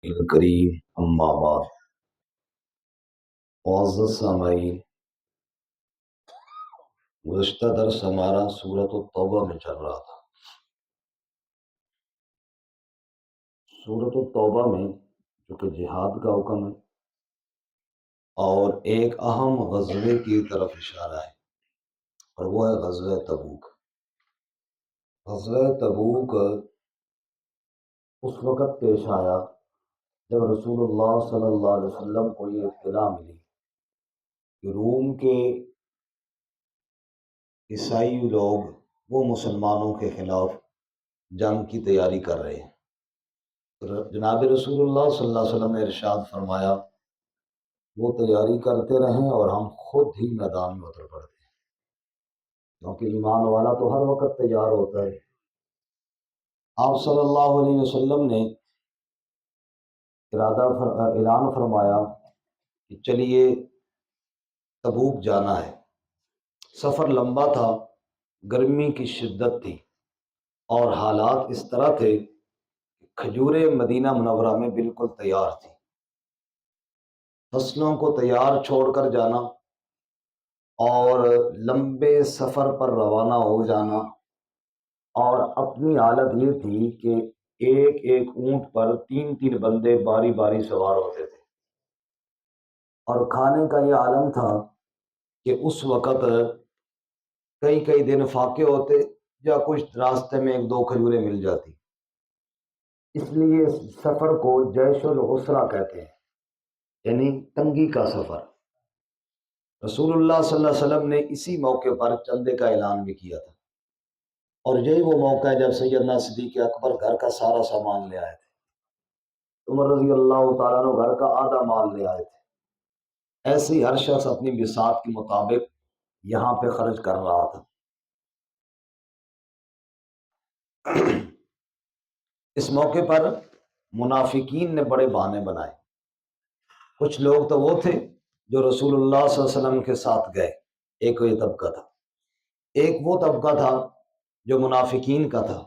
الکریم اما بعد، معزز سامعین، گزشتہ درس ہمارا سورۃ التوبہ میں چل رہا تھا۔ سورۃ التوبہ میں چونکہ جہاد کا حکم ہے اور ایک اہم غزوے کی طرف اشارہ ہے، اور وہ ہے غزوہ تبوک۔ غزوہ تبوک اس وقت پیش آیا جب رسول اللہ صلی اللہ علیہ وسلم کو یہ اطلاع ملی کہ روم کے عیسائی لوگ وہ مسلمانوں کے خلاف جنگ کی تیاری کر رہے ہیں۔ جناب رسول اللہ صلی اللہ علیہ وسلم نے ارشاد فرمایا وہ تیاری کرتے رہیں اور ہم خود ہی میدان میں اتر پڑتے ہیں، کیونکہ ایمان والا تو ہر وقت تیار ہوتا ہے۔ آپ صلی اللہ علیہ وسلم نے اعلان فرمایا کہ چلیے تبوک جانا ہے۔ سفر لمبا تھا، گرمی کی شدت تھی اور حالات اس طرح تھے کہ کھجوریں مدینہ منورہ میں بالکل تیار تھی۔ فصلوں کو تیار چھوڑ کر جانا اور لمبے سفر پر روانہ ہو جانا، اور اپنی حالت یہ تھی کہ ایک ایک اونٹ پر تین تین بندے باری باری سوار ہوتے تھے، اور کھانے کا یہ عالم تھا کہ اس وقت کئی کئی دن فاقے ہوتے یا کچھ راستے میں ایک دو کھجوریں مل جاتی۔ اس لیے اس سفر کو جیش العسرہ کہتے ہیں، یعنی تنگی کا سفر۔ رسول اللہ صلی اللہ علیہ وسلم نے اسی موقع پر چندے کا اعلان بھی کیا تھا، اور یہی وہ موقع ہے جب سیدنا صدیق اکبر گھر کا سارا سامان لے آئے تھے، عمر رضی اللہ تعالیٰ عنہ گھر کا آدھا مال لے آئے تھے۔ ایسے ہی ہر شخص اپنی بساط کے مطابق یہاں پہ خرچ کر رہا تھا۔ اس موقع پر منافقین نے بڑے بہانے بنائے۔ کچھ لوگ تو وہ تھے جو رسول اللہ صلی اللہ علیہ وسلم کے ساتھ گئے، ایک یہ طبقہ تھا۔ ایک وہ طبقہ تھا جو منافقین کا تھا،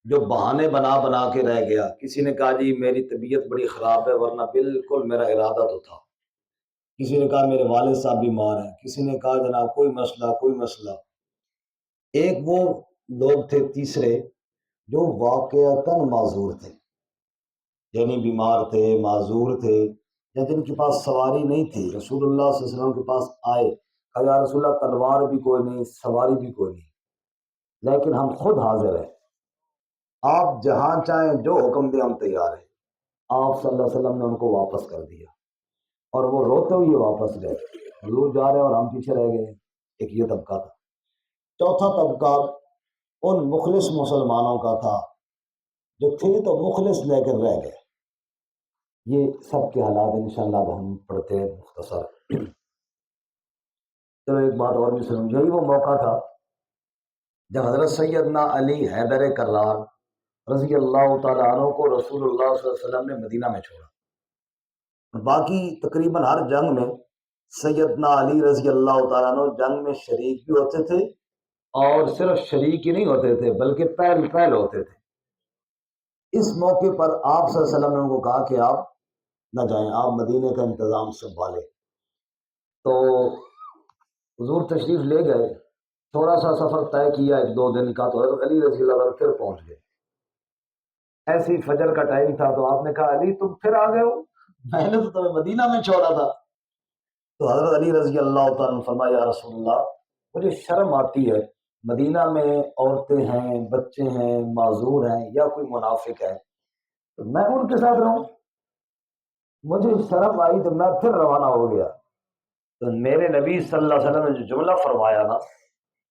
جو بہانے بنا بنا کے رہ گیا۔ کسی نے کہا جی میری طبیعت بڑی خراب ہے ورنہ بالکل میرا ارادہ تو تھا۔ کسی نے کہا میرے والد صاحب بیمار ہیں، کسی نے کہا جناب کوئی مسئلہ کوئی مسئلہ۔ ایک وہ لوگ تھے تیسرے جو واقعتاً معذور تھے، یعنی بیمار تھے، معذور تھے، یا جن کے پاس سواری نہیں تھی۔ رسول اللہ صلی اللہ علیہ وسلم کے پاس آئے، کہا یا رسول اللہ تلوار بھی کوئی نہیں، سواری بھی کوئی نہیں، لیکن ہم خود حاضر ہیں، آپ جہاں چاہیں جو حکم دیں ہم تیار ہیں۔ آپ صلی اللہ علیہ وسلم نے ان کو واپس کر دیا، اور وہ روتے ہوئے واپس گئے۔ حضور جا رہے ہیں اور ہم پیچھے رہ گئے۔ ایک یہ طبقہ تھا۔ چوتھا طبقہ ان مخلص مسلمانوں کا تھا جو تھے تو مخلص لے کر رہ گئے۔ یہ سب کے حالات انشاءاللہ ہم پڑھتے ہیں مختصر۔ چلو ایک بات اور بھی سنوں، یہی وہ موقع تھا جب حضرت سیدنا علی حیدر کرار رضی اللہ تعالیٰ عنہ کو رسول اللہ صلی اللہ علیہ وسلم نے مدینہ میں چھوڑا۔ باقی تقریباً ہر جنگ میں سیدنا علی رضی اللہ تعالیٰ عنہ جنگ میں شریک بھی ہوتے تھے، اور صرف شریک ہی نہیں ہوتے تھے بلکہ پہل ہوتے تھے۔ اس موقع پر آپ صلی اللہ علیہ وسلم نے ان کو کہا کہ آپ نہ جائیں، آپ مدینے کا انتظام سنبھالیں۔ تو حضور تشریف لے گئے، تھوڑا سا سفر طے کیا ایک دو دن کا، تو حضرت علی رضی اللہ عنہ پھر پہنچ گئے۔ ایسی فجر کا ٹائم تھا تو آپ نے کہا علی تم پھر آ گئے ہو، میں نے تو تمہیں مدینہ میں چھوڑا تھا۔ تو حضرت علی رضی اللہ تعالیٰ عنہ فرمایا یا رسول اللہ مجھے شرم آتی ہے، مدینہ میں عورتیں ہیں، بچے ہیں، معذور ہیں، یا کوئی منافق ہے، تو میں ان کے ساتھ رہوں؟ مجھے شرم آئی تو میں پھر روانہ ہو گیا۔ تو میرے نبی صلی اللہ علیہ وسلم نے جو جملہ فرمایا نا،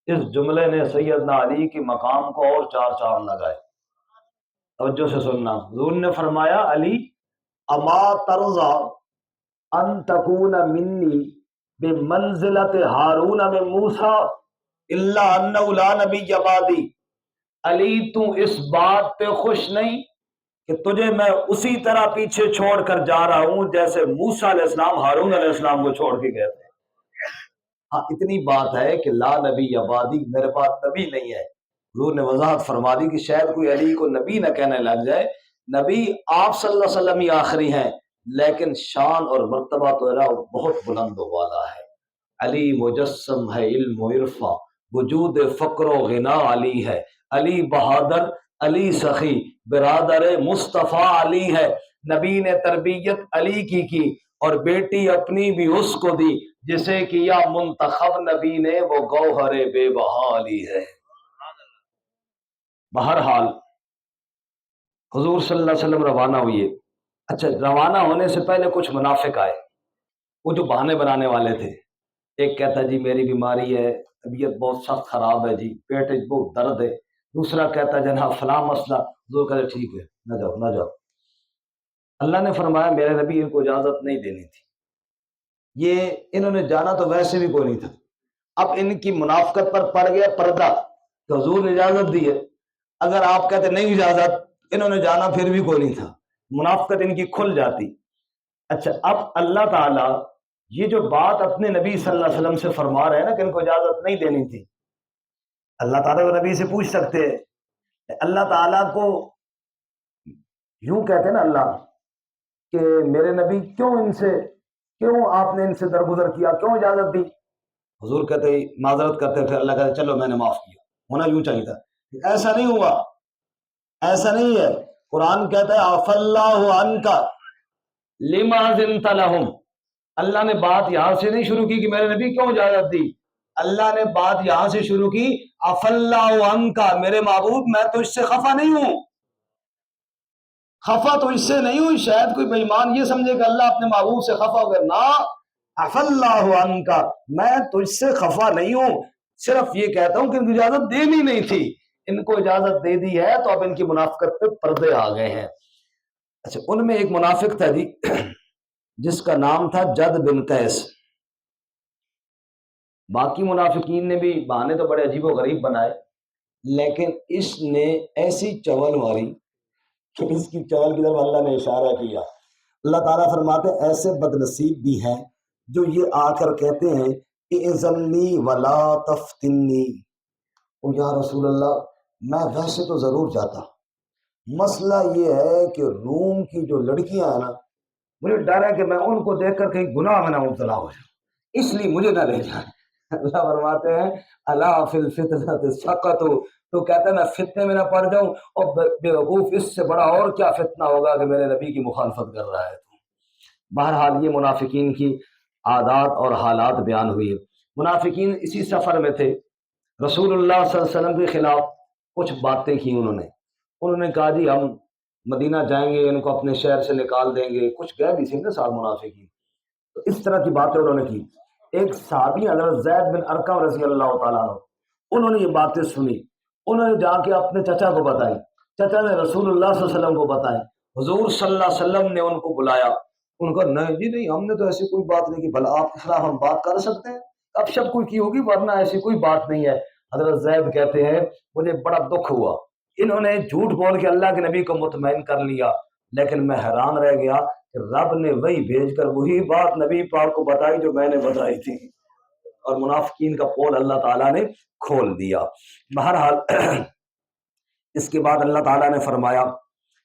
اس جملے نے سیدنا علی کے مقام کو اور چار چاند لگائے۔ توجہ سے سننا، حضور نے فرمایا علی اما ترضا ان تکون منی بمنزلت ہارون من موسیٰ الا انہ لا نبی بعدی۔ علی تو اس بات پہ خوش نہیں کہ تجھے میں اسی طرح پیچھے چھوڑ کر جا رہا ہوں جیسے موسیٰ علیہ السلام ہارون علیہ السلام کو چھوڑ کے گئے تھے؟ ہاں اتنی بات ہے کہ لا نبی بعدی، میرے پاس نبی نہیں ہے۔ حضور نے وضاحت فرما دی کہ شاید کوئی علی کو نبی نہ کہنے لگ جائے، نبی آپ صلی اللہ علیہ وسلم ہی آخری ہیں، لیکن شان اور مرتبہ تو بہت بلند والا ہے۔ علی مجسم ہے علم و عرفا، وجود فقر و غنا علی ہے۔ علی بہادر، علی سخی، برادر مصطفیٰ علی ہے۔ نبی نے تربیت علی کی اور بیٹی اپنی بھی اس کو دی، جسے کیا منتخب نبی نے وہ گوہر بے بہا علی ہے۔ بہرحال حضور صلی اللہ علیہ وسلم روانہ ہوئے۔ اچھا، روانہ ہونے سے پہلے کچھ منافق آئے، وہ جو بہانے بنانے والے تھے۔ ایک کہتا جی میری بیماری ہے، طبیعت بہت سخت خراب ہے جی، پیٹ بہت درد ہے۔ دوسرا کہتا جناب فلاں مسئلہ۔ حضور کہتے ٹھیک ہے، نہ جاؤ نہ جاؤ۔ اللہ نے فرمایا میرے نبی ان کو اجازت نہیں دینی تھی، یہ انہوں نے جانا تو ویسے بھی کوئی نہیں تھا۔ اب ان کی منافقت پر پڑ گیا پردہ کہ حضور نے اجازت دی ہے، اگر آپ کہتے نہیں اجازت، انہوں نے جانا پھر بھی کوئی نہیں تھا، منافقت ان کی کھل جاتی۔ اچھا، اب اللہ تعالیٰ یہ جو بات اپنے نبی صلی اللہ علیہ وسلم سے فرما رہے ہیں نا کہ ان کو اجازت نہیں دینی تھی، اللہ تعالیٰ کو نبی سے پوچھ سکتے ہیں۔ اللہ تعالیٰ کو یوں کہتے ہیں نا اللہ کہ میرے نبی کیوں آپ نے ان سے درگزر کیا، کیوں اجازت دی؟ حضور کہتے معذرت کرتے تھے، اللہ کہتے چلو میں نے معاف کیا، ہونا یوں چاہیے تھا۔ ایسا نہیں ہوا، ایسا نہیں ہے۔ قرآن کہتا ہے عفا اللہ عنک لما اذنت لہم۔ اللہ نے بات یہاں سے نہیں شروع کی کہ میرے نبی کیوں اجازت دی، اللہ نے بات یہاں سے شروع کی عفا اللہ عنک، میرے محبوب میں تو اس سے خفا نہیں ہوں، خفا تو اس سے نہیں ہوں۔ شاید کوئی بے ایمان یہ سمجھے کہ اللہ اپنے محبوب سے خفا ہو گیا، نہ، عفا اللہ عنک، میں تجھ سے خفا نہیں ہوں، صرف یہ کہتا ہوں کہ ان کو اجازت دینی نہیں تھی، ان کو اجازت دے دی ہے تو اب ان کی منافقت پہ پردے آ گئے ہیں۔ اچھا، ان میں ایک منافق تھا جی جس کا نام تھا جد بن قیس۔ باقی منافقین نے بھی بہانے تو بڑے عجیب و غریب بنائے، لیکن اس نے ایسی چول ماری کہ اس کی چول کی طرف اللہ نے اشارہ کیا۔ اللہ تعالیٰ فرماتے ایسے بدنصیب بھی ہیں جو یہ آ کر کہتے ہیں اذنی ولا تفتنی، او یا رسول اللہ میں ویسے تو ضرور جاتا، مسئلہ یہ ہے کہ روم کی جو لڑکیاں ہیں نا، مجھے ڈر ہے کہ میں ان کو دیکھ کر کہیں گناہ میں نہ مبتلا ہو جاؤں، اس لیے مجھے نہ لے جائیں۔ اللہ فرماتے ہیں الا فی الفتنۃ سقطوا، تو کہتا ہے میں فتنے میں نہ پڑ جاؤں، اور بے وقوف اس سے بڑا اور کیا فتنہ ہوگا کہ میرے نبی کی مخالفت کر رہا ہے۔ بہرحال یہ منافقین کی عادات اور حالات بیان ہوئی۔ منافقین اسی سفر میں تھے، رسول اللہ صلی اللہ علیہ وسلم کے خلاف کچھ باتیں کی انہوں نے کہا جی ہم مدینہ جائیں گے، ان کو اپنے شہر سے نکال دیں گے، کچھ گئے بھی تھے نا ساتھ منافقین، تو اس طرح کی باتیں انہوں نے کی۔ ایک صحابی حضرت زید بن ارقم رضی اللہ تعالیٰ عنہ، انہوں نے یہ باتیں سنی، انہوں نے جا کے اپنے چچا کو بتائی، چچا نے رسول اللہ صلی اللہ علیہ وسلم کو بتائیں، حضور صلی اللہ علیہ وسلم نے ان کو بلایا، ان کو نہیں جی نہیں ہم نے تو ایسی کوئی بات نہیں کی، بھلا آپ کے خلاف ہم بات کر سکتے ہیں؟ اب شب کوئی کی ہوگی، ورنہ ایسی کوئی بات نہیں ہے۔ حضرت زید کہتے ہیں مجھے بڑا دکھ ہوا، انہوں نے جھوٹ بول کے اللہ کے نبی کو مطمئن کر لیا، لیکن میں حیران رہ گیا کہ رب نے وہی بھیج کر وہی بات نبی پاک کو بتائی جو میں نے بتائی تھی، اور منافقین کا پول اللہ تعالیٰ نے کھول دیا۔ بہرحال اس کے بعد اللہ تعالیٰ نے فرمایا،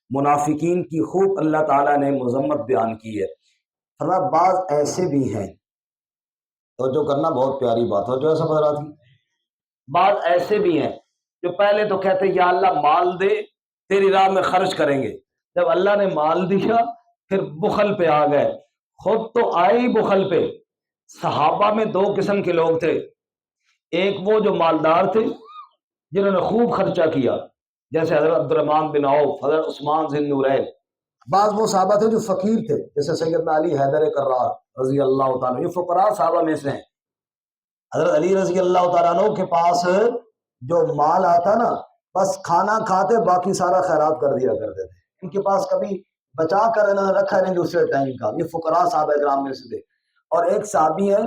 منافقین کی خوب اللہ تعالیٰ نے مذمت بیان کی ہے، فرمایا بعض ایسے بھی ہیں، توجہ کرنا بہت پیاری بات ہے جو ایسا پڑھ رہا تھی، بعض ایسے بھی ہیں جو پہلے تو کہتے یا اللہ مال دے تیری راہ میں خرچ کریں گے، جب اللہ نے مال دیا پھر بخل پہ آ گئے، خود تو آئے ہی بخل پہ۔ صحابہ میں دو قسم کے لوگ تھے، ایک وہ جو مالدار تھے جنہوں نے خوب خرچہ کیا، جیسے حضرت عبدالرحمن بن عوف، حضرت عثمان ذی النورین۔ بعض وہ صحابہ تھے جو فقیر تھے، جیسے سیدنا علی حیدر کرار رضی اللہ تعالیٰ، یہ فقراء صحابہ میں سے ہیں۔ حضرت علی رضی اللہ تعالیٰ عنہ کے پاس جو مال آتا نا، بس کھانا کھاتے باقی سارا خیرات کر دیا کرتے تھے، ان کے پاس کبھی بچا کر انہوں نے رکھا نہیں دوسرے ٹائم کا، یہ فقراء صحابہ کرام میں سے تھے۔ اور ایک صحابی ہیں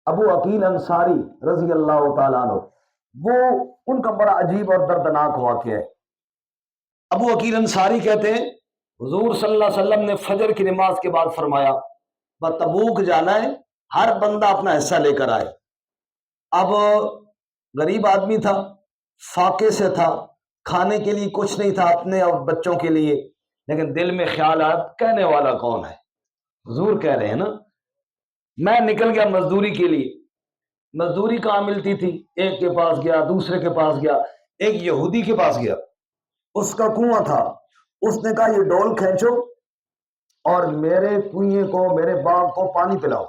ابو عقیل انصاری رضی اللہ تعالیٰ عنہ، وہ ان کا بڑا عجیب اور دردناک واقعہ ہے۔ ابو عقیل انصاری کہتے ہیں حضور صلی اللہ علیہ وسلم نے فجر کی نماز کے بعد فرمایا تبوک جانا ہے، ہر بندہ اپنا حصہ لے کر آئے۔ اب غریب آدمی تھا، فاقے سے تھا، کھانے کے لیے کچھ نہیں تھا اپنے اور بچوں کے لیے، لیکن دل میں خیالات کہنے والا کون ہے؟ حضور کہہ رہے ہیں نا، میں نکل گیا مزدوری کے لیے، مزدوری کہاں ملتی تھی؟ ایک کے پاس گیا، دوسرے کے پاس گیا، ایک یہودی کے پاس گیا، اس کا کنواں تھا، اس نے کہا یہ ڈول کھینچو اور میرے کنویں کو، میرے باغ کو پانی پلاؤ۔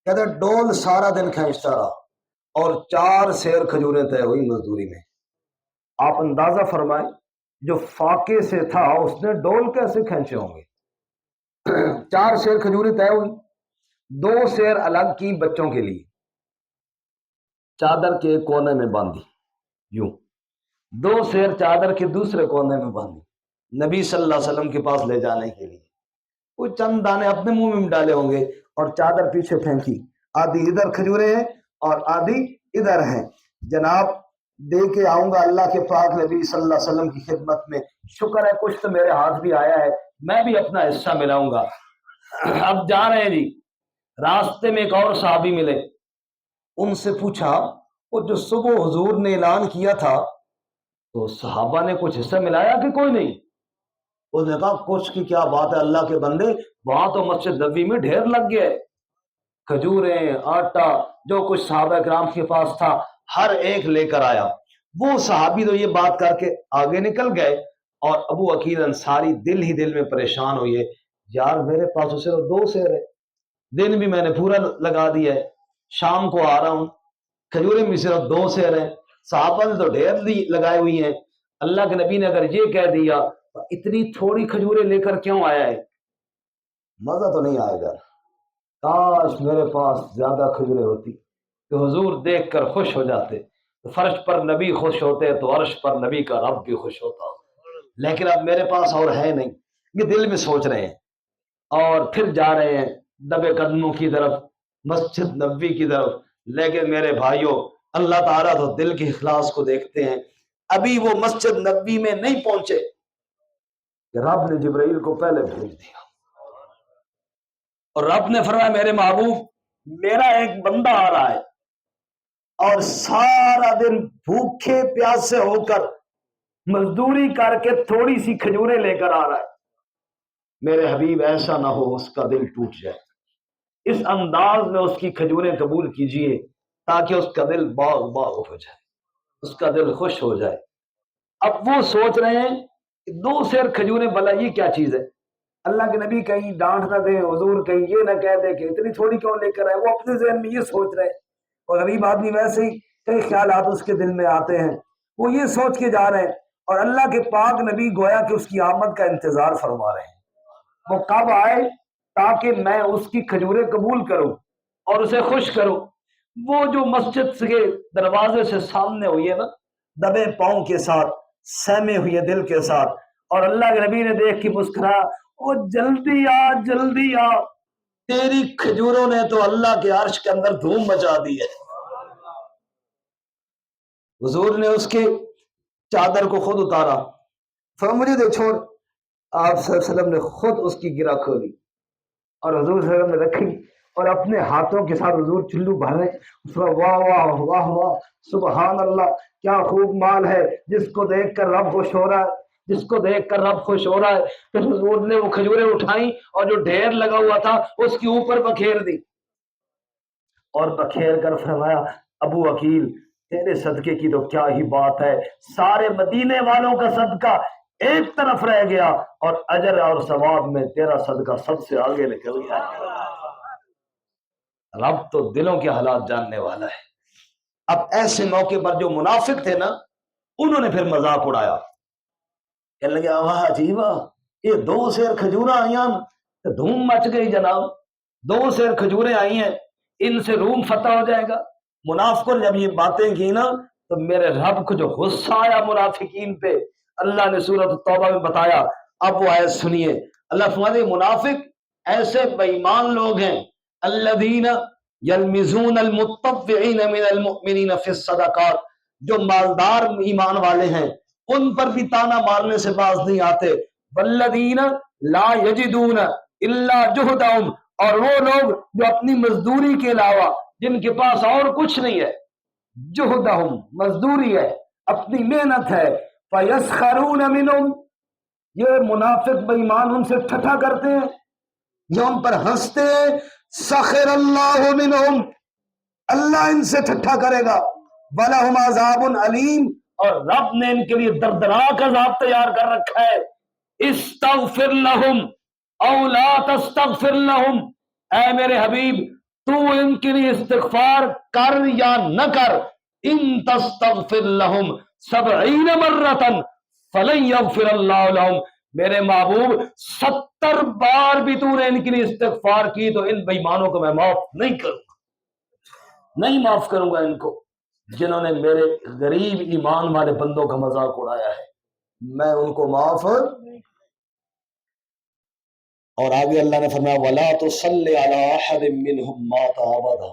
کہتے ڈول سارا دن کھینچتا رہا اور 4 سیر کھجوریں طے ہوئی مزدوری میں۔ آپ اندازہ فرمائیں جو فاقے سے تھا اس نے ڈول کیسے کھینچے ہوں گے؟ 4 سیر کھجوریں طے ہوئی، 2 سیر الگ کی بچوں کے لیے، چادر کے کونے میں باندھی، یوں 2 سیر چادر کے دوسرے کونے میں باندھی، نبی صلی اللہ علیہ وسلم کے پاس لے جانے کے لیے۔ وہ چند دانے اپنے منہ میں ڈالے ہوں گے اور چادر پیچھے پھینکی، آدھی ادھر کھجوریں ہیں اور آدھی ادھر ہیں، جناب دے کے آؤں گا اللہ کے پاک نبی صلی اللہ علیہ وسلم کی خدمت میں، شکر ہے کچھ تو میرے ہاتھ بھی آیا ہے، میں بھی اپنا حصہ ملاؤں گا۔ اب جا رہے ہیں جی، راستے میں ایک اور صحابی ملے، ان سے پوچھا وہ جو صبح حضور نے اعلان کیا تھا تو صحابہ نے کچھ حصہ ملایا کہ کوئی نہیں؟ اس نے کہا کچھ کی کیا بات ہے اللہ کے بندے، وہاں تو مسجد نبوی میں ڈھیر لگ گیا ہے، کھجوریں، آٹا، جو کچھ صحابہ کرام کے پاس تھا ہر ایک لے کر آیا۔ وہ صحابی تو یہ بات کر کے آگے نکل گئے اور ابو عقیل انصاری دل ہی دل میں پریشان ہوئے، یار میرے پاس تو صرف 2 سیر ہے، دن بھی میں نے پورا لگا دیا ہے، شام کو آ رہا ہوں، کھجوریں بھی صرف 2 سیر ہیں، صحابہ نے تو ڈھیر لگائے ہوئی ہیں، اللہ کے نبی نے اگر یہ کہہ دیا اتنی تھوڑی کھجوریں لے کر کیوں آیا ہے؟ مزہ تو نہیں آئے گا۔ کاش میرے پاس زیادہ کھجوریں ہوتی کہ حضور دیکھ کر خوش ہو جاتے، فرش پر نبی خوش ہوتے تو عرش پر نبی کا رب بھی خوش ہوتا، لیکن اب میرے پاس اور ہے نہیں۔ یہ دل میں سوچ رہے ہیں اور پھر جا رہے ہیں دبے قدموں کی طرف، مسجد نبوی کی طرف، لیکن میرے بھائیوں اللہ تعالیٰ تو دل کے اخلاص کو دیکھتے ہیں۔ ابھی وہ مسجد نبوی میں نہیں پہنچے کہ رب نے جبرائیل کو پہلے بھیج دیا اور رب نے فرمایا میرے محبوب میرا ایک بندہ آ رہا ہے اور سارا دن بھوکے پیاسے ہو کر مزدوری کر کے تھوڑی سی کھجوریں لے کر آ رہا ہے، میرے حبیب ایسا نہ ہو اس کا دل ٹوٹ جائے، اس انداز میں اس کی کھجوریں قبول کیجئے تاکہ اس کا دل باغ باغ ہو جائے، اس کا دل خوش ہو جائے۔ اب وہ سوچ رہے ہیں کہ 2 سیر کھجوریں بھلا یہ کیا چیز ہے؟ اللہ کے نبی کہیں ڈانٹ نہ دے، حضور کہیں یہ نہ کہہ دے کہ اتنی تھوڑی کیوں لے کر آئے، وہ اپنے ذہن میں یہ سوچ رہے ہیں، اور غریب آدمی ویسے ہی کئی خیالات اس کے دل میں آتے ہیں، وہ یہ سوچ کے جا رہے ہیں، اور اللہ کے پاک نبی گویا کہ اس کی آمد کا انتظار فرما رہے ہیں، وہ کب آئے تاکہ میں اس کی کھجوریں قبول کروں اور اسے خوش کروں۔ وہ جو مسجد کے دروازے سے سامنے ہوئی ہے نا، دبے پاؤں کے ساتھ، سہمے ہوئے دل کے ساتھ، اور اللہ کے نبی نے دیکھ کے مسکرا، او جلدی آ جلدی آ، تیری کھجوروں نے تو اللہ کے عرش کے اندر دھوم مچا دی ہے۔ حضور نے اس کے چادر کو خود اتارا، فرمایا مجھے دے چھوڑ، آپ صلی اللہ علیہ وسلم نے خود اس کی گرہ کھولی اور حضور صلی اللہ علیہ وسلم نے رکھی اور اپنے ہاتھوں کے ساتھ حضور چلو بھر رہے، واہ واہ واہ واہ سبحان اللہ، کیا خوب مال ہے، جس کو دیکھ کر رب خوش ہو رہا ہے، جس کو دیکھ کر رب خوش ہو رہا ہے۔ پھر حضور نے وہ کھجوریں اٹھائیں اور جو ڈھیر لگا ہوا تھا اس کے اوپر بکھیر دی اور بکھیر کر فرمایا ابو عقیل تیرے صدقے کی تو کیا ہی بات ہے، سارے مدینے والوں کا صدقہ ایک طرف رہ گیا اور اجر اور ثواب میں تیرا صدقہ سب سے آگے نکل گیا۔ رب تو دلوں کے حالات جاننے والا ہے۔ اب ایسے موقع پر جو منافق تھے نا، انہوں نے پھر مذاق اڑایا، کہنے لگے واہ عجیبا، یہ 2 سیر کھجوریں آئی ہیں، دھوم مچ گئی جناب، 2 سیر کھجوریں آئی ہیں، ان سے روم فتح ہو جائے گا۔ منافقوں نے جب یہ باتیں کی نا تو میرے رب کو جو غصہ آیا منافقین پہ، اللہ نے سورۃ التوبہ میں بتایا۔ اب وہ آیت سنیے، اللہ فرماتے منافق ایسے بے ایمان لوگ ہیں الذین یلمزون المتطوعین من المؤمنین فی الصدقات، جو مالدار ایمان والے ہیں ان پر بھی تانا مارنے سے باز نہیں آتے، والذین لا یجدون الا جہدہم، اور وہ لوگ جو اپنی مزدوری کے علاوہ جن کے پاس اور کچھ نہیں ہے، جہدہم مزدوری ہے، اپنی محنت ہے، فَيَسْخَرُونَ مِنْهُمْ، یہ منافق بے ایمان ان سے ٹھٹھا کرتے ہیں، یہ ان پر ہنستے ہیں. سخر اللہ منہم، اللہ ان سے ٹھٹھا کرے گا. وَلَهُمْ عَذَابٌ علیم، اور رب نے ان کے لیے دردناک عذاب تیار کر رکھا ہے. استغفر لہم او لا تستغفر لہم، اے میرے حبیب تو ان کے لیے استغفار کر یا نہ کر. ان تستغفر لہم 70 مرۃ فلن یغفر اللہ لہم، میرے محبوب 70 بار بھی تو نے ان کے لیے استغفار کی تو ان بے ایمانوں کو میں معاف نہیں کروں گا، نہیں معاف کروں گا ان کو جنہوں نے میرے غریب ایمان والے بندوں کا مذاق اڑایا ہے، میں ان کو معاف. اور آگے اللہ نے فرمایا وَلَا تُصَلِّ عَلَىٰ أَحَدٍ مِّنْهُمْ مَاتَ أَبَدًا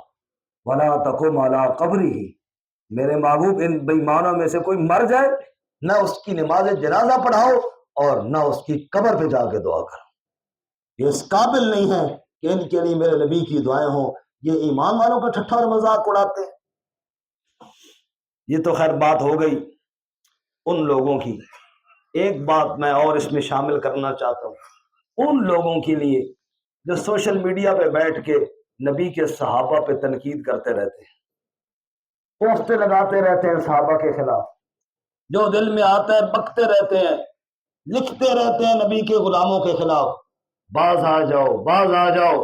وَلَا تَقُمْ عَلَىٰ قَبْرِهِ، میرے محبوب ان بے ایمانوں میں سے کوئی مر جائے نہ اس کی نماز جنازہ پڑھاؤ اور نہ اس کی قبر پہ جا کے دعا کرو. یہ اس قابل نہیں ہے کہ ان کے لیے میرے نبی کی دعائیں ہوں. یہ ایمان والوں کا ٹھٹھا اور مذاق اڑاتے ہیں. یہ تو خیر بات ہو گئی ان لوگوں کی. ایک بات میں اور اس میں شامل کرنا چاہتا ہوں ان لوگوں کے لیے جو سوشل میڈیا پہ بیٹھ کے نبی کے صحابہ پہ تنقید کرتے رہتے ہیں، پوسٹیں لگاتے رہتے ہیں صحابہ کے خلاف، جو دل میں آتا ہے بکتے رہتے ہیں، لکھتے رہتے ہیں نبی کے غلاموں کے خلاف. باز آ جاؤ، باز آ جاؤ،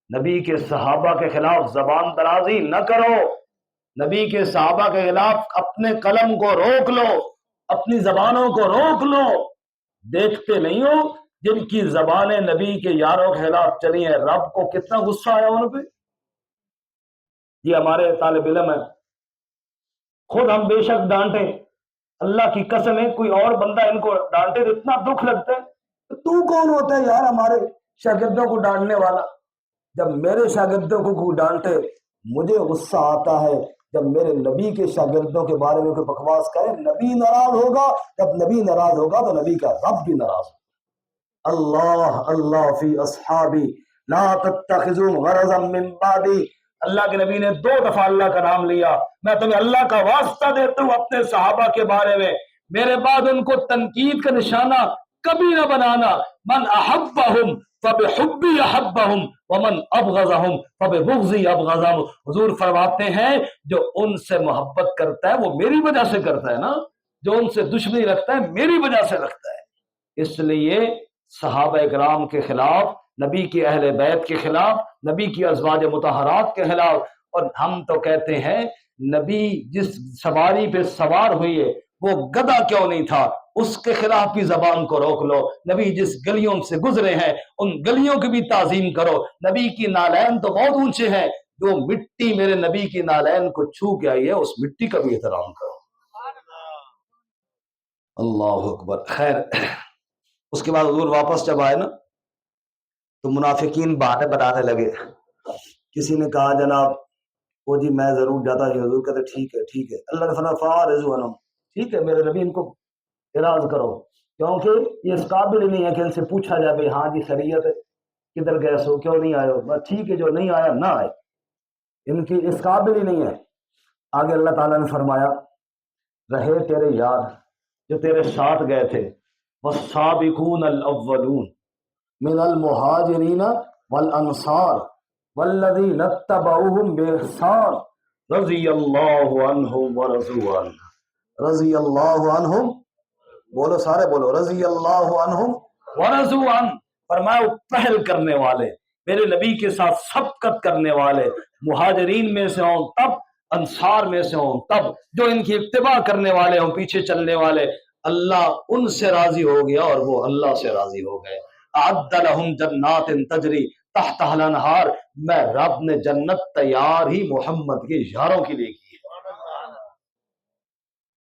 نبی کے صحابہ کے خلاف زبان درازی نہ کرو. نبی کے صحابہ کے خلاف اپنے قلم کو روک لو، اپنی زبانوں کو روک لو. دیکھتے نہیں ہو جن کی زبانیں نبی کے یاروں کے خلاف چلی ہیں رب کو کتنا غصہ آیا ان پہ. یہ ہمارے طالب علم ہے، خود ہم بے شک ڈانٹیں، اللہ کی قسم ہے کوئی اور بندہ ان کو ڈانٹے تو اتنا دکھ لگتا ہے. تو کون ہوتا ہے یار ہمارے شاگردوں کو ڈانٹنے والا؟ جب میرے شاگردوں کو کوئی ڈانٹے مجھے غصہ آتا ہے. جب میرے نبی کے شاگردوں کے بارے میں کوئی بکواس کرے نبی ناراض ہوگا، جب نبی ناراض ہوگا تو نبی کا رب بھی ناراض ہوگا. اللہ اللہ فی اصحابی لا تتخذوا غرضا من بعدی، اللہ کے نبی نے 2 دفعہ اللہ کا نام لیا. میں تمہیں اللہ کا واسطہ دیتا ہوں اپنے صحابہ کے بارے میں میرے بعد ان کو تنقید کا نشانہ کبھی نہ بنانا. من احبہم فبحبی احبہم ومن ابغضہم فببغضی ابغضہم. حضور فرماتے ہیں جو ان سے محبت کرتا ہے وہ میری وجہ سے کرتا ہے نا، جو ان سے دشمنی رکھتا ہے میری وجہ سے رکھتا ہے. اس لیے صحابہ کرام کے خلاف، نبی کے اہل بیت کے خلاف، نبی کی ازواج مطہرات کے خلاف، اور ہم تو کہتے ہیں نبی جس سواری پہ سوار ہوئی ہے وہ گدھا کیوں نہیں تھا، اس کے خلاف بھی زبان کو روک لو. نبی جس گلیوں سے گزرے ہیں ان گلیوں کی بھی تعظیم کرو. نبی کی نالین تو بہت اونچے ہیں، جو مٹی میرے نبی کی نالین کو چھو کے آئی ہے اس مٹی کا بھی احترام کرو. اللہ اکبر. خیر اس کے بعد حضور واپس جب آئے نا تو منافقین باتیں بتانے لگے. کسی نے کہا جناب وہ جی میں ضرور جاتا جی. حضور کہتے ٹھیک ہے ٹھیک ہے. اللہ نے فرمایا فارضوا عنہم، ٹھیک ہے میرے نبی ان کو اعراض کرو، کیونکہ یہ اس قابل ہی نہیں ہے کہ ان سے پوچھا جائے بھائی ہاں جی خیریت ہے کدھر گئے سو کیوں نہیں آئے ہو. بس ٹھیک ہے جو نہیں آیا نہ آئے، ان کی اس قابل ہی نہیں ہے. آگے اللہ تعالیٰ نے فرمایا رہے تیرے یار جو تیرے ساتھ گئے تھے، والسابقون الاولون من المہاجرین والانصار والذین اتبعوہم بإحسان رضی اللہ عنہم ورضوا عنہ. رضی اللہ عنہم، بولو سارے بولو، رضی اللہ عنہم ورضوا عنہ. فرمایا پہل کرنے والے میرے نبی کے ساتھ سبقت کرنے والے مہاجرین میں سے ہوں تب، انصار میں سے ہوں تب، جو ان کی اتباع کرنے والے ہوں پیچھے چلنے والے، اللہ ان سے راضی ہو گیا اور وہ اللہ سے راضی ہو گئے. اعد لہم جنات تجری تحتہا الانہار، میں رب نے جنت تیار ہی محمد کے یاروں کے لیے کی ہے.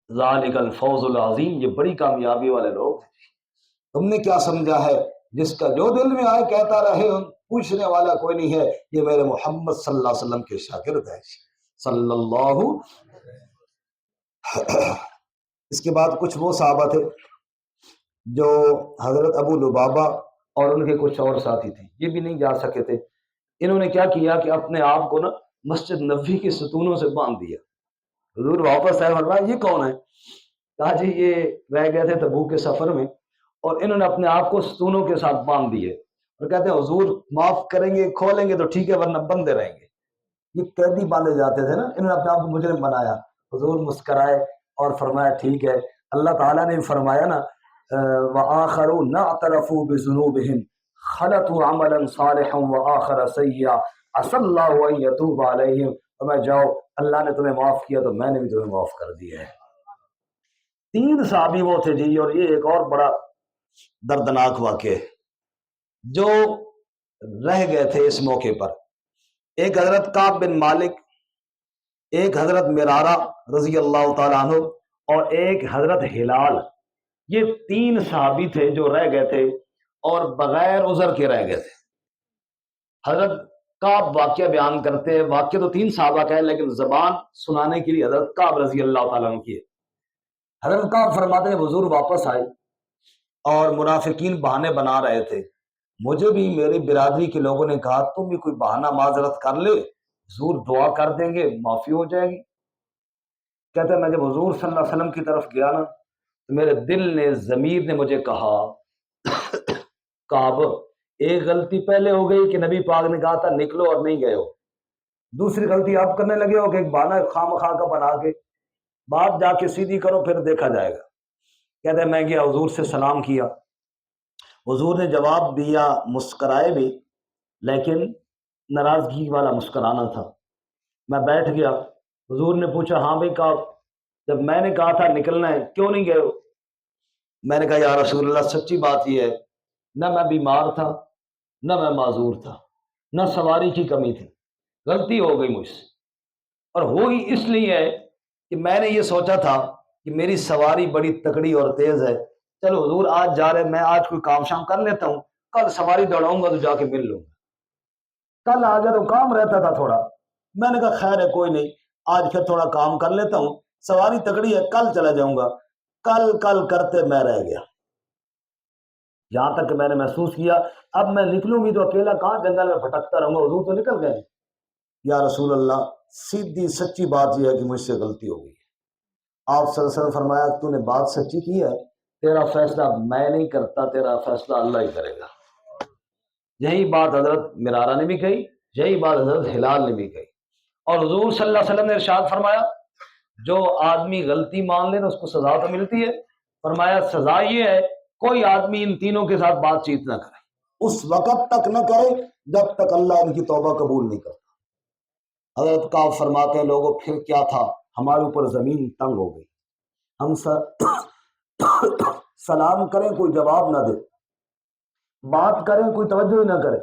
ذالک الفوز العظیم، یہ بڑی کامیابی والے لوگ. تم نے کیا سمجھا ہے جس کا جو دل میں آئے کہتا رہے، پوچھنے والا کوئی نہیں ہے. یہ میرے محمد صلی اللہ علیہ وسلم کے شاگرد ہیں صلی اللہ. اس کے بعد کچھ وہ صحابہ تھے جو حضرت ابو لبابہ اور ان کے کچھ اور ساتھی تھے، یہ بھی نہیں جا سکے تھے. انہوں نے کیا کیا کہ اپنے آپ کو نا مسجد نبوی کے ستونوں سے باندھ دیا. حضور واپس آئے فرمایا یہ کون ہے؟ کہا جی یہ رہ گئے تھے تبوک کے سفر میں اور انہوں نے اپنے آپ کو ستونوں کے ساتھ باندھ دیے اور کہتے ہیں حضور معاف کریں گے کھولیں گے تو ٹھیک ہے ورنہ بندے رہیں گے. یہ قیدی باندھے جاتے تھے نا, انہوں نے اپنے آپ کو مجرم بنایا. حضور مسکرائے اور فرمایا ٹھیک ہے. اللہ تعالیٰ نے فرمایا نا وآخرون اعترفوا بذنوبهم خلطوا عملا صالحا وآخر سیئا عسى اللہ ان یتوب علیہم. اور میں جاؤ اللہ نے تمہیں معاف کیا تو میں نے بھی تمہیں معاف کر دیا ہے. 3 صحابی وہ تھے جی. اور یہ ایک اور بڑا دردناک واقعہ جو رہ گئے تھے اس موقع پر. ایک حضرت کعب بن مالک, ایک حضرت مرارہ رضی اللہ تعالیٰ عنہ اور ایک حضرت ہلال. یہ 3 صحابی تھے جو رہ گئے تھے اور بغیر عذر کے رہ گئے تھے. حضرت کعب واقعہ بیان کرتے ہیں. واقعہ تو 3 صحابہ کا ہے لیکن زبان سنانے کے لیے حضرت کعب رضی اللہ تعالیٰ عنہ کی ہے. حضرت کعب فرماتے ہیں حضور واپس آئے اور منافقین بہانے بنا رہے تھے. مجھے بھی میری برادری کے لوگوں نے کہا تم بھی کوئی بہانہ معذرت کر لے, حضور دعا کر دیں گے معافی ہو جائے گی. کہتے ہیں میں جب حضور صلی اللہ علیہ وسلم کی طرف گیا نا تو میرے دل نے ضمیر نے مجھے کہا کعب ایک غلطی پہلے ہو گئی کہ نبی پاک نے کہا تھا نکلو اور نہیں گئے ہو. دوسری غلطی آپ کرنے لگے ہو کہ ایک بہانہ خام خواہ کا بنا کے بات جا کے سیدھی کرو پھر دیکھا جائے گا. کہتے ہیں میں گیا حضور سے سلام کیا. حضور نے جواب دیا, مسکرائے بھی لیکن ناراضگی والا مسکرانا تھا. میں بیٹھ گیا. حضور نے پوچھا ہاں بھائی کہا جب میں نے کہا تھا نکلنا ہے کیوں نہیں گئے ہو؟ میں نے کہا یا رسول اللہ سچی بات یہ ہے نہ میں بیمار تھا نہ میں معذور تھا نہ سواری کی کمی تھی, غلطی ہو گئی مجھ سے. اور ہوئی اس لیے ہے کہ میں نے یہ سوچا تھا کہ میری سواری بڑی تکڑی اور تیز ہے, چلو حضور آج جا رہے میں آج کوئی کام شام کر لیتا ہوں, کل سواری دوڑاؤں گا تو جا کے مل لوں گا. کل آ گیا تو کام رہتا تھا تھوڑا, میں نے کہا خیر ہے کوئی نہیں آج پھر تھوڑا کام کر لیتا ہوں, سواری تکڑی ہے کل چلا جاؤں گا. کل کرتے میں رہ گیا. یہاں تک کہ میں نے محسوس کیا اب میں نکلوں گی تو اکیلا کہاں جنگل میں بھٹکتا رہوں گا. حضور تو نکل گئے. یا رسول اللہ سیدھی سچی بات یہ ہے کہ مجھ سے غلطی ہو گئی. آپ صلی اللہ علیہ وسلم فرمایا تو نے بات سچی کی ہے, تیرا فیصلہ میں نہیں کرتا, تیرا فیصلہ اللہ ہی کرے گا. یہی بات حضرت مرارہ نے بھی کہی, یہی بات حضرت ہلال نے بھی کہی. اور حضور صلی اللہ علیہ وسلم نے ارشاد فرمایا جو آدمی غلطی مان لے نا اس کو سزا تو ملتی ہے. فرمایا سزا یہ ہے کوئی آدمی ان تینوں کے ساتھ بات چیت نہ کرے, اس وقت تک نہ کرے جب تک اللہ ان کی توبہ قبول نہیں کرتا. حضرت کعب فرماتے ہیں لوگوں پھر کیا تھا, ہمارے اوپر زمین تنگ ہو گئی. ہم سلام کریں کوئی جواب نہ دے, بات کریں کوئی توجہ نہ کرے,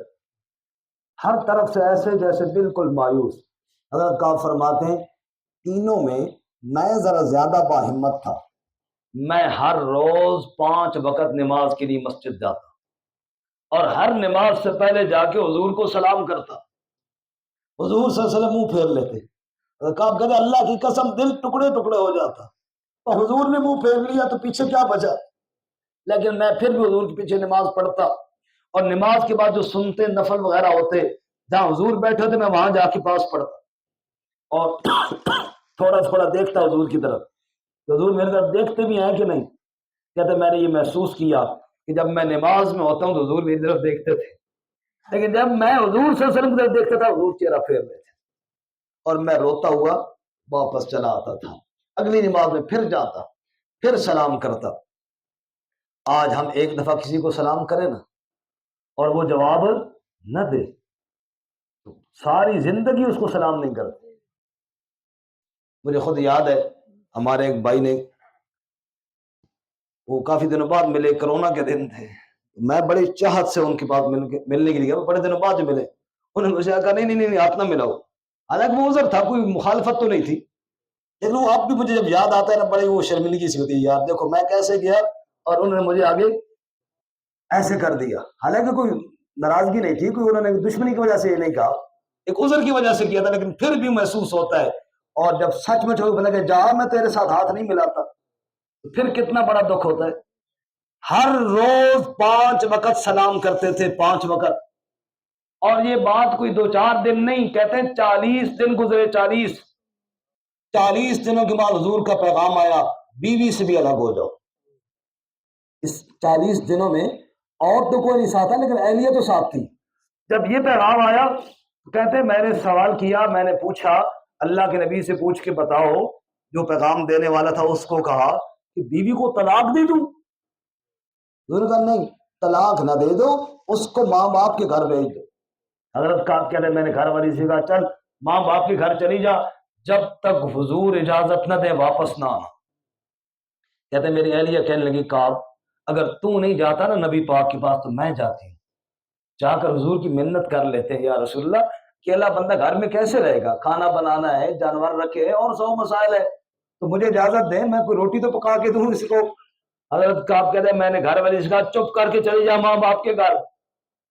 ہر طرف سے ایسے جیسے بالکل مایوس. حضرت کعب فرماتے ہیں تینوں میں ذرا زیادہ باہمت تھا. میں ہر روز 5 وقت نماز کے لیے مسجد جاتا اور ہر نماز سے پہلے جا کے حضور کو سلام کرتا. حضور صلی اللہ علیہ وسلم منہ پھیر لیتے. کعب کہتے اللہ کی قسم دل ٹکڑے ٹکڑے ہو جاتا. تو حضور نے منہ پھیر لیا تو پیچھے کیا بچا. لیکن میں پھر بھی حضور کے پیچھے نماز پڑھتا اور نماز کے بعد جو سنتے نفل وغیرہ ہوتے جہاں حضور بیٹھے تھے میں وہاں جا کے پاس پڑھتا اور تھوڑا تھوڑا دیکھتا حضور کی طرف کہ حضور میری طرف دیکھتے بھی ہیں کہ نہیں. کہتے میں نے یہ محسوس کیا کہ جب میں نماز میں ہوتا ہوں تو حضور میری طرف دیکھتے تھے, لیکن جب میں حضور صلی اللہ علیہ وسلم کی طرف دیکھتا تھا حضور چہرہ پھیر لیتے اور میں روتا ہوا واپس چلا آتا تھا. اگلی نماز میں پھر جاتا پھر سلام کرتا. آج ہم ایک دفعہ کسی کو سلام کریں نا اور وہ جواب نہ دے تو ساری زندگی اس کو سلام نہیں کرتے. مجھے خود یاد ہے ہمارے ایک بھائی نے, وہ کافی دنوں بعد ملے, کرونا کے دن تھے, میں بڑی چاہت سے ان کے بعد ملنے کے لیے بڑے دنوں بعد جو ملے انہوں نے مجھے کہا نہیں آپ نہ ملاؤ. حالانکہ وہ عذر تھا, کوئی مخالفت تو نہیں تھی, لیکن وہ اب بھی مجھے جب یاد آتا ہے نا بڑی وہ شرمندگی سی ہوتی ہے یار دیکھو میں کیسے گیا اور انہوں نے مجھے آگے ایسے کر دیا. حالانکہ کوئی ناراضگی نہیں تھی, کوئی انہوں نے دشمنی کی وجہ سے یہ نہیں کہا, ایک عذر کی وجہ سے کیا تھا, لیکن پھر بھی محسوس ہوتا ہے. اور جب سچ میں بنا کہ جا میں تیرے ساتھ ہاتھ نہیں ملاتا تو پھر کتنا بڑا دکھ ہوتا ہے. ہر روز 5 وقت سلام کرتے تھے, 5 وقت. اور یہ بات کوئی 2-4 دن نہیں, کہتے ہیں 40 دن گزرے. 40 دنوں کے بعد حضور کا پیغام آیا بیوی سے بھی الگ ہو جاؤ۔ اس 40 دنوں میں اور تو کوئی نہیں ساتھ تھا، لیکن اہلیہ تو ساتھ تھی۔ جب یہ پیغام آیا کہتے میں نے سوال کیا، میں نے پوچھا اللہ کے نبی سے پوچھ کے بتاؤ، جو پیغام دینے والا تھا اس کو کہا کہ بیوی کو طلاق دے دوں؟ انہوں نے کہا نہیں، طلاق نہ دے دو، اس کو ماں باپ کے گھر بھیج دو۔ حضرت کہا کہتے میں نے گھر والی سے کہا چل ماں باپ کے گھر چلی جا، جب تک حضور اجازت نہ دے واپس نہ آنا۔ کہتے میری اہلیہ کہنے لگی کعب اگر تو نہیں جاتا نا نبی پاک کے پاس تو میں جاتی ہوں، جا کر حضور کی منت کر لیتے ہیں یا رسول اللہ، اکیلا بندہ گھر میں کیسے رہے گا، کھانا بنانا ہے، جانور رکھے ہیں اور 100 مسائل ہے، تو مجھے اجازت دیں میں کوئی روٹی تو پکا کے دوں اس کو۔ حضرت کعب کہتے ہیں میں نے گھر والی سے کہا چپ کر کے چلی جا ماں باپ کے گھر،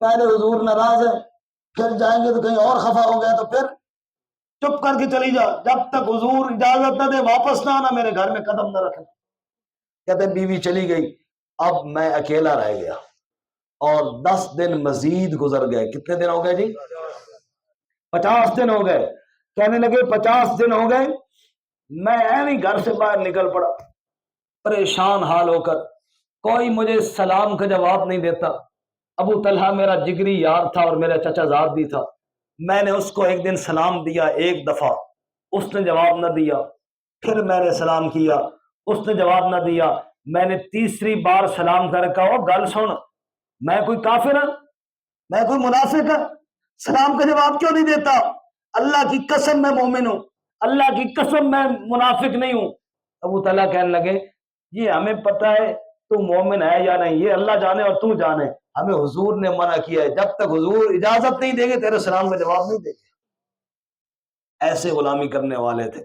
پہلے حضور ناراض ہے، پھر جائیں گے تو کہیں اور خفا ہو گیا تو پھر چپ کر کے چلی جا، جب تک حضور اجازت نہ دے واپس نہ آنا، میرے گھر میں قدم نہ رکھنا۔ کہتے ہیں بیوی چلی گئی، اب میں اکیلا رہ گیا، اور 10 دن مزید گزر گئے۔ کتنے دن ہو گئے جی؟ 50 دن ہو گئے۔ کہنے لگے 50 دن ہو گئے، میں ایویں گھر سے باہر نکل پڑا پریشان حال ہو کر، کوئی مجھے سلام کا جواب نہیں دیتا۔ ابو طلحہ میرا جگری یار تھا اور میرا چچا زاد بھی تھا، میں نے اس کو ایک دن سلام دیا، ایک دفعہ اس نے جواب نہ دیا، پھر میں نے سلام کیا اس نے جواب نہ دیا، میں نے تیسری بار سلام کر کے کہا گل سن، میں کوئی کافر ہوں، میں کوئی منافق ہوں، سلام کا جواب کیوں نہیں دیتا؟ اللہ کی قسم میں مومن ہوں، اللہ کی قسم میں منافق نہیں ہوں۔ ابو طلحہ کہنے لگے یہ ہمیں پتہ ہے تو مومن ہے یا نہیں، یہ اللہ جانے اور تو جانے، ہمیں حضور نے منع کیا ہے، جب تک حضور اجازت نہیں دیں گے تیرے سلام کا جواب نہیں دیں گے۔ ایسے غلامی کرنے والے تھے۔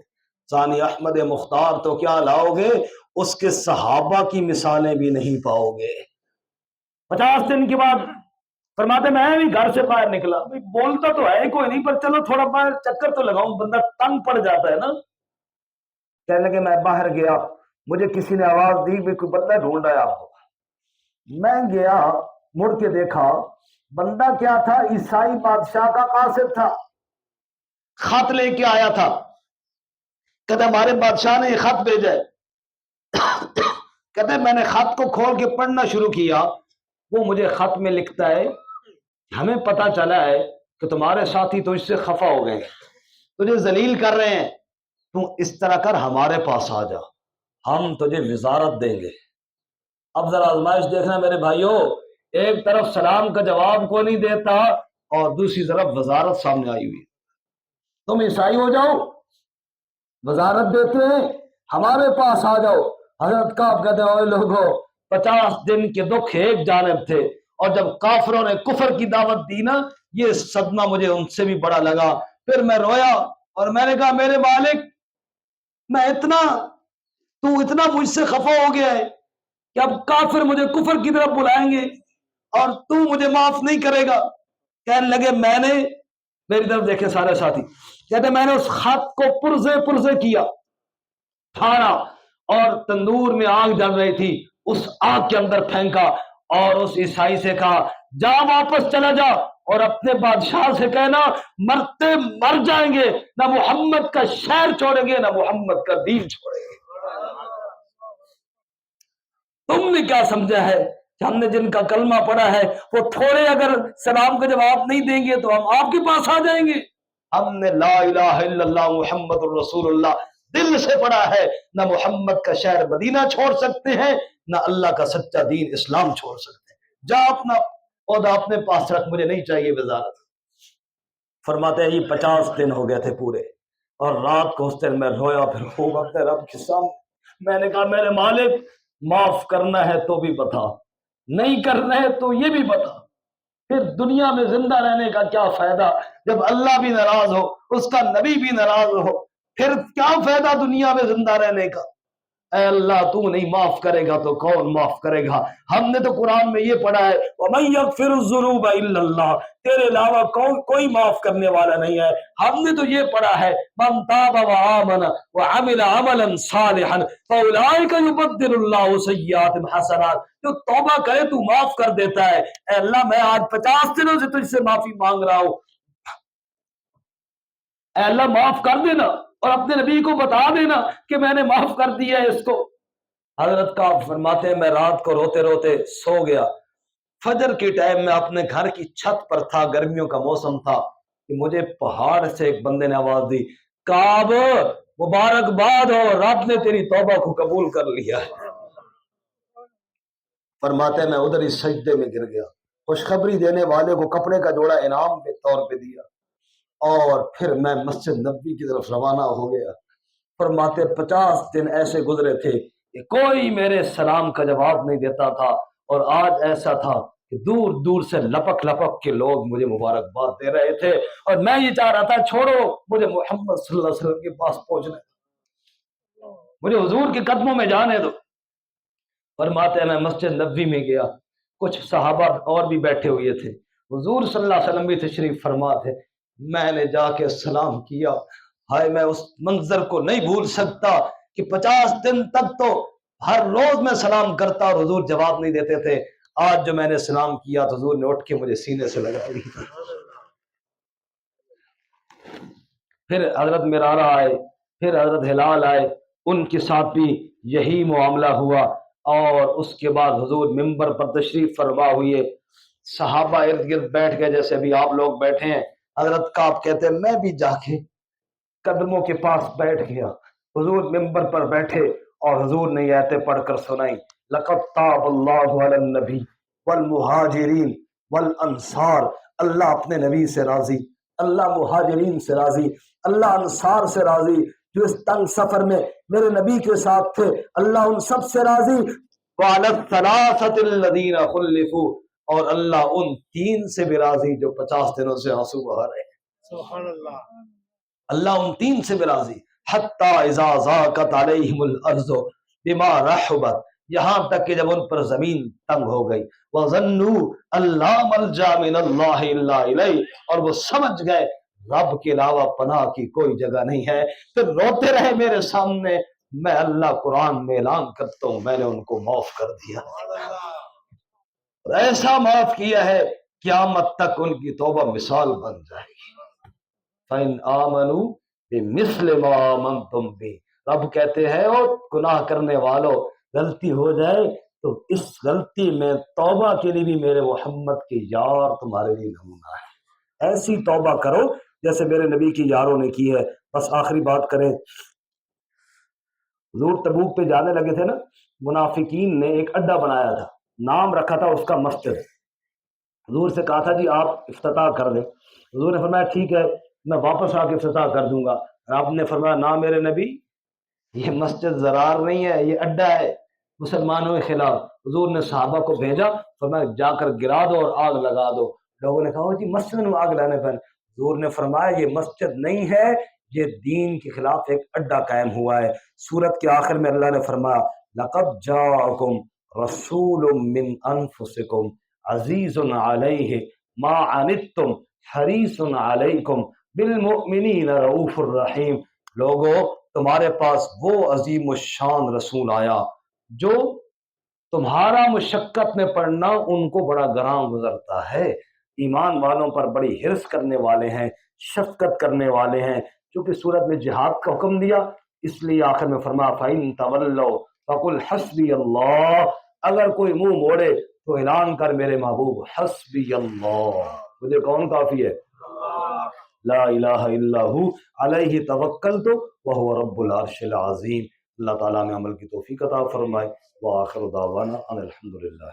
ثانی احمد مختار تو کیا لاؤ گے، اس کے صحابہ کی مثالیں بھی نہیں پاؤ گے۔ 50 دن کے بعد فرماتے میں بھی گھر سے باہر نکلا، بولتا تو ہے کوئی نہیں پر چلو تھوڑا باہر چکر تو لگاؤں، بندہ تنگ پڑ جاتا ہے نا۔ کہنے لگے میں باہر گیا، مجھے کسی نے آواز دی بھی کوئی بندہ ڈھونڈ رہا ہے آپ کو۔ میں گیا، مڑ کے دیکھا بندہ کیا تھا، عیسائی بادشاہ کا قاصد تھا، خط لے کے آیا تھا، کہتے ہمارے بادشاہ نے یہ خط بھیجا ہے۔ کہتے میں نے خط کو کھول کے پڑھنا شروع کیا، وہ مجھے خط میں لکھتا ہے ہمیں پتا چلا ہے کہ تمہارے ساتھی تو اس سے خفا ہو گئے، تجھے ذلیل کر رہے ہیں، تم اس طرح کر ہمارے پاس آ جا، ہم تجھے وزارت دیں گے۔ اب ذرا آزمائش دیکھنا میرے بھائیوں، ایک طرف سلام کا جواب کو نہیں دیتا اور دوسری طرف وزارت سامنے آئی ہوئی، تم عیسائی ہو جاؤ وزارت دیتے ہیں، ہمارے پاس آ جاؤ۔ حضرت کعب کہتے ہیں اے لوگوں 50 دن کے دکھ ایک جانب تھے، اور جب کافروں نے کفر کی دعوت دی نا، یہ صدمہ مجھے ان سے بھی بڑا لگا۔ پھر میں رویا اور میں نے کہا میرے مالک میں تو اتنا مجھ سے خفا ہو گیا ہے کہ اب کافر مجھے کفر کی طرف بلائیں گے اور تو مجھے معاف نہیں کرے گا۔ کہنے لگے میں نے، میری طرف دیکھے سارے ساتھی، کہتے میں نے اس خط کو پرزے کیا، پھاڑا، اور تندور میں آگ جل رہی تھی اس آگ کے اندر پھینکا، اور اس عیسائی سے کہا جا واپس چلا جا اور اپنے بادشاہ سے کہنا مرتے مر جائیں گے، نہ محمد کا شہر چھوڑیں گے نہ محمد کا دین چھوڑیں گے۔ تم نے کیا سمجھا ہے کہ ہم نے جن کا کلمہ پڑھا ہے وہ تھوڑے اگر سلام کا جواب نہیں دیں گے تو ہم آپ کے پاس آ جائیں گے؟ ہم نے لا الہ الا اللہ محمد الرسول اللہ دل سے پڑھا ہے، نہ محمد کا شہر مدینہ چھوڑ سکتے ہیں نہ اللہ کا سچا دین اسلام چھوڑ سکتے ہیں، جا اپنا عہدہ اپنے پاس رکھ، مجھے نہیں چاہیے وزارت۔ فرماتے ہیں یہ 50 دن ہو گئے تھے پورے، اور رات کو اس دن میں رویا، پھر خوب اپنے رب کے سامنے میں نے کہا میرے مالک معاف کرنا ہے تو بھی بتا، نہیں کرنا ہے تو یہ بھی بتا، پھر دنیا میں زندہ رہنے کا کیا فائدہ جب اللہ بھی ناراض ہو، اس کا نبی بھی ناراض ہو، پھر کیا فائدہ دنیا میں زندہ رہنے کا؟ اے اللہ تو نہیں معاف کرے گا تو کون معاف کرے گا؟ ہم نے تو قرآن میں یہ پڑھا ہے وَمَن يَغْفِرُ الذُّنُوبَ إِلَّا اللَّهُ، تیرے علاوہ کوئی معاف کرنے والا نہیں ہے۔ ہم نے تو یہ پڑھا ہے مَن تَابَ وَآمَنَ وَعَمِلَ عَمَلًا صَالِحًا فَأُولَٰئِكَ يُبَدِّلُ اللَّهُ سَيِّئَاتِهِمْ حَسَنَاتٍ، جو توبہ کرے تو معاف کر دیتا ہے۔ اے اللہ میں آج 50 دنوں سے تجھ سے معافی مانگ رہا ہوں، اے اللہ معاف کر دینا، اور اپنے نبی کو بتا دینا کہ میں نے معاف کر دیا ہے اس کو۔ حضرت کا فرماتے ہیں میں رات کو روتے روتے سو گیا، فجر کے ٹائم میں اپنے گھر کی چھت پر تھا، گرمیوں کا موسم تھا، کہ مجھے پہاڑ سے ایک بندے نے آواز دی، کعب مبارکباد ہو، رب نے تیری توبہ کو قبول کر لیا ہے۔ فرماتے ہیں میں ادھر ہی سجدے میں گر گیا، خوشخبری دینے والے کو کپڑے کا جوڑا انعام کے طور پہ دیا، اور پھر میں مسجد نبوی کی طرف روانہ ہو گیا۔ فرماتے 50 دن ایسے گزرے تھے کہ کوئی میرے سلام کا جواب نہیں دیتا تھا، اور آج ایسا تھا کہ دور دور سے لپک لپک کے لوگ مجھے مبارکباد دے رہے تھے، اور میں یہ چاہ رہا تھا چھوڑو مجھے محمد صلی اللہ علیہ وسلم کے پاس پہنچنے دو، مجھے حضور کے قدموں میں جانے دو۔ فرماتے ہیں میں مسجد نبوی میں گیا، کچھ صحابہ اور بھی بیٹھے ہوئے تھے، حضور صلی اللہ علیہ وسلم بھی تشریف فرما تھے، میں نے جا کے سلام کیا، ہائے میں اس منظر کو نہیں بھول سکتا کہ 50 دن تک تو ہر روز میں سلام کرتا اور حضور جواب نہیں دیتے تھے، آج جو میں نے سلام کیا تو حضور نے اٹھ کے مجھے سینے سے لگا دیا۔ پھر حضرت مرارہ آئے، پھر حضرت ہلال آئے، ان کے ساتھ بھی یہی معاملہ ہوا، اور اس کے بعد حضور ممبر پر تشریف فرما ہوئے، صحابہ ارد گرد بیٹھ گئے جیسے ابھی آپ لوگ بیٹھے ہیں۔ حضرت کعب کہتے ہیں میں بھی جا کے قدموں کے پاس بیٹھ گیا، حضور ممبر پر بیٹھے اور حضور نے یہ آیتیں پڑھ کر سنائی، لقد تاب اللہ علی النبی والمہاجرین والانصار، اللہ اپنے نبی سے راضی، اللہ مہاجرین سے راضی، اللہ انصار سے راضی، جو اس تنگ سفر میں میرے نبی کے ساتھ تھے، اللہ ان سب سے راضی، وعلی الثلاثۃ الذین خلفوا، اور اللہ ان 3 سے بھی راضی جو 50 دنوں سے آنسو بہا رہے ہیں، سبحان اللہ، اللہ ان 3 سے بھی راضی، حتی اذا ضاقت علیہم الارض بما رحبت، یہاں تک کہ جب ان پر زمین تنگ ہو گئی، وظنوا ان لا ملجا من اللہ الا الیہ، اور وہ سمجھ گئے رب کے علاوہ پناہ کی کوئی جگہ نہیں ہے، پھر روتے رہے میرے سامنے، میں اللہ قرآن میں اعلان کرتا ہوں میں نے ان کو معاف کر دیا، ایسا معاف کیا ہے قیامت تک ان کی توبہ مثال بن جائے گی۔ فَإِنْ آمَنُوا بِمِثْلِ مَا آمَنْتُمْ بِهِ، رب کہتے ہیں او گناہ کرنے والوں، غلطی ہو جائے تو اس غلطی میں توبہ کے لیے بھی میرے محمد کے یار تمہارے لیے نمونہ ہے، ایسی توبہ کرو جیسے میرے نبی کی یاروں نے کی ہے۔ بس آخری بات کریں، حضور تبوک پہ جانے لگے تھے نا، منافقین نے ایک اڈا بنایا تھا، نام رکھا تھا اس کا مسجد، حضور سے کہا تھا جی آپ افتتاح کر دیں، حضور نے فرمایا ٹھیک ہے میں واپس آ کے افتتاح کر دوں گا، آپ نے فرمایا نہ میرے نبی، یہ مسجد زرار نہیں ہے، یہ اڈا ہے مسلمانوں کے خلاف۔ حضور نے صحابہ کو بھیجا، فرمایا جا کر گرا دو اور آگ لگا دو، لوگوں نے کہا جی مسجد میں آگ لانے پر، حضور نے فرمایا یہ مسجد نہیں ہے، یہ دین کے خلاف ایک اڈا قائم ہوا ہے۔ سورت کے آخر میں اللہ نے فرمایا لقد جاءکم رسول من انفسکم عزیز علیہ ما عنتم حریص علیکم بالمؤمنین رؤوف الرحیم، لوگو تمہارے پاس وہ عظیم الشان رسول آیا جو تمہارا مشقت میں پڑنا ان کو بڑا گراں گزرتا ہے، ایمان والوں پر بڑی حرص کرنے والے ہیں، شفقت کرنے والے ہیں، چونکہ سورت میں جہاد کا حکم دیا اس لیے آخر میں فرمایا فَإِن تَوَلَّوْا فَقُلْ حَسْبِيَ اللَّهُ، اگر کوئی منہ موڑے تو اعلان کر میرے محبوب حسبی اللہ، مجھے کون کافی ہے، لا الہ الا ہو علیہ توکلت وہو رب العرش العظیم۔ اللہ تعالیٰ میں عمل کی توفیق عطا فرمائے، وآخر دعوانا ان الحمدللہ۔